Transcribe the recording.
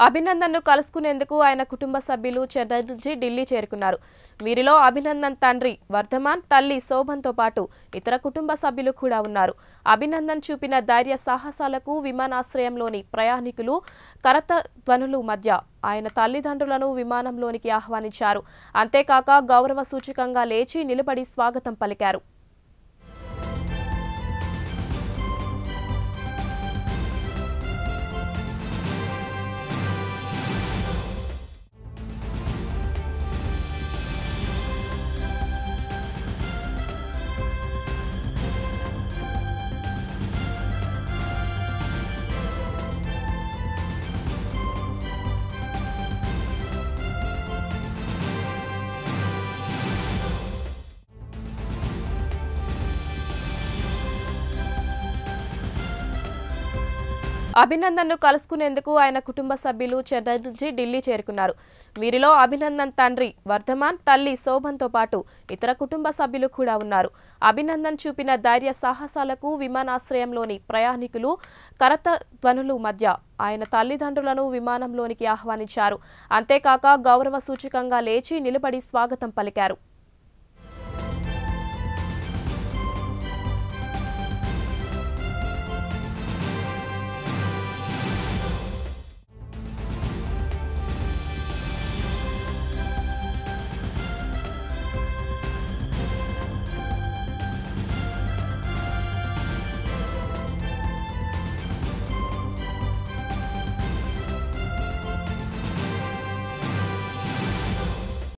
అభినందన్ను కలుసుకునేందుకు ఆయన కుటుంబ సభ్యులు చెన్నై నుంచి ఢిల్లీ చేరుకున్నారు. వీరిలో అభినందన్ తండ్రి వర్ధమాన్, తల్లి శోభన్తో పాటు ఇతర కుటుంబ సభ్యులు కూడా ఉన్నారు. అభినందన్ చూపిన ధైర్య సాహసాలకు విమానాశ్రయంలోని ప్రయాణికులు కరతాళధ్వనుల మధ్య ఆయన తల్లిదండ్రులను విమానంలోనికి ఆహ్వానించారు. అంతేకాక గౌరవ సూచకంగా లేచి నిలబడి స్వాగతం పలికారు. అభినందన్ను కలుసుకునేందుకు ఆయన కుటుంబ సభ్యులు చెన్నై నుంచి ఢిల్లీ చేరుకున్నారు. వీరిలో అభినందన్ తండ్రి వర్ధమాన్, తల్లి శోభన్తో పాటు ఇతర కుటుంబ సభ్యులు కూడా ఉన్నారు. చూపిన ధైర్య సాహసాలకు విమానాశ్రయంలోని ప్రయాణికులు కరతాళధ్వనుల మధ్య ఆయన తల్లిదండ్రులను విమానంలోనికి ఆహ్వానించారు. అంతేకాక గౌరవ సూచకంగా లేచి నిలబడి స్వాగతం పలికారు.